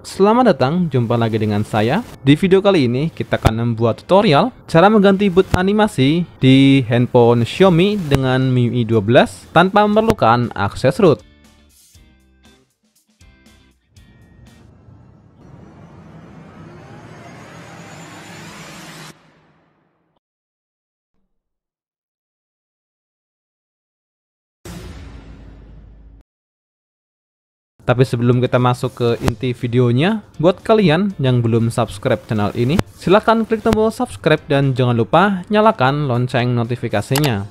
Selamat datang, jumpa lagi dengan saya. Di video kali ini kita akan membuat tutorial cara mengganti boot animasi di handphone Xiaomi dengan MIUI 12 tanpa memerlukan akses root. Tapi sebelum kita masuk ke inti videonya, buat kalian yang belum subscribe channel ini, silahkan klik tombol subscribe dan jangan lupa nyalakan lonceng notifikasinya,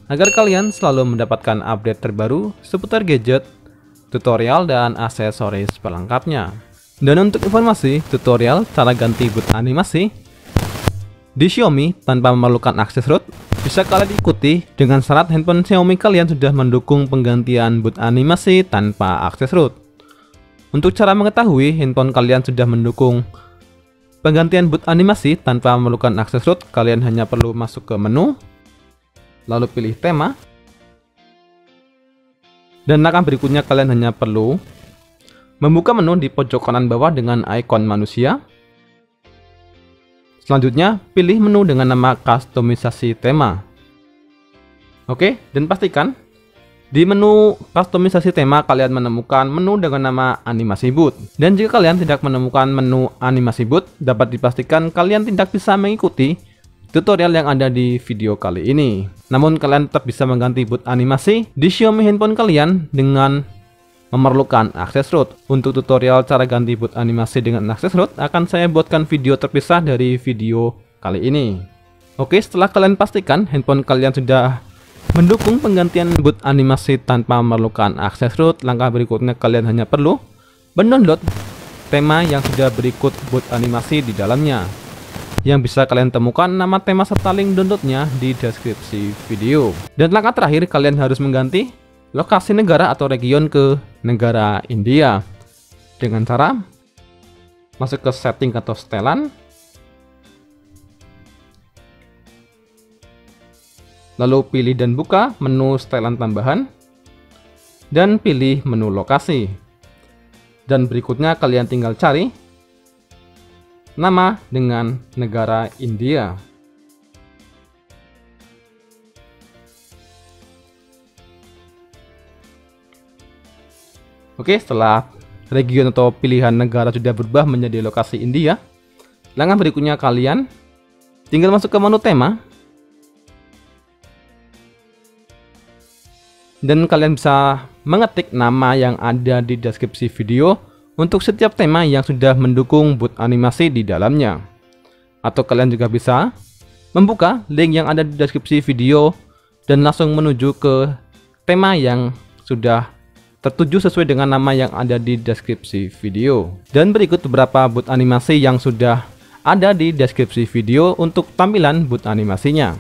agar kalian selalu mendapatkan update terbaru seputar gadget, tutorial, dan aksesoris pelengkapnya. Dan untuk informasi tutorial cara ganti boot animasi di Xiaomi tanpa memerlukan akses root, bisa kalian ikuti dengan syarat handphone Xiaomi kalian sudah mendukung penggantian boot animasi tanpa akses root. Untuk cara mengetahui handphone kalian sudah mendukung penggantian boot animasi tanpa memerlukan akses root, kalian hanya perlu masuk ke menu, lalu pilih tema, dan langkah berikutnya kalian hanya perlu membuka menu di pojok kanan bawah dengan ikon manusia. Selanjutnya, pilih menu dengan nama kustomisasi tema. Oke, dan pastikan di menu kustomisasi tema kalian menemukan menu dengan nama animasi boot. Dan jika kalian tidak menemukan menu animasi boot, dapat dipastikan kalian tidak bisa mengikuti tutorial yang ada di video kali ini. Namun kalian tetap bisa mengganti boot animasi di Xiaomi handphone kalian dengan memerlukan akses root. Untuk tutorial cara ganti boot animasi dengan akses root akan saya buatkan video terpisah dari video kali ini. Oke, setelah kalian pastikan handphone kalian sudah mendukung penggantian boot animasi tanpa memerlukan akses root, langkah berikutnya kalian hanya perlu mendownload tema yang sudah berikut boot animasi di dalamnya, yang bisa kalian temukan nama tema serta link downloadnya di deskripsi video. Dan langkah terakhir, kalian harus mengganti lokasi negara atau region ke negara India dengan cara masuk ke setting atau setelan, lalu pilih dan buka menu setelan tambahan dan pilih menu lokasi, dan berikutnya kalian tinggal cari nama dengan negara India. Oke, setelah region atau pilihan negara sudah berubah menjadi lokasi India, langkah berikutnya kalian tinggal masuk ke menu tema, dan kalian bisa mengetik nama yang ada di deskripsi video untuk setiap tema yang sudah mendukung boot animasi di dalamnya. Atau kalian juga bisa membuka link yang ada di deskripsi video dan langsung menuju ke tema yang sudah tertuju sesuai dengan nama yang ada di deskripsi video. Dan berikut beberapa boot animasi yang sudah ada di deskripsi video untuk tampilan boot animasinya.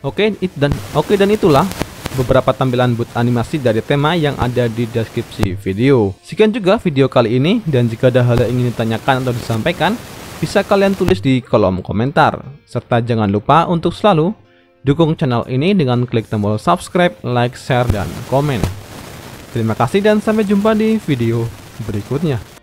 Oke, dan itulah beberapa tampilan boot animasi dari tema yang ada di deskripsi video. Sekian juga video kali ini, dan jika ada hal yang ingin ditanyakan atau disampaikan, bisa kalian tulis di kolom komentar. Serta jangan lupa untuk selalu dukung channel ini dengan klik tombol subscribe, like, share, dan komen. Terima kasih dan sampai jumpa di video berikutnya.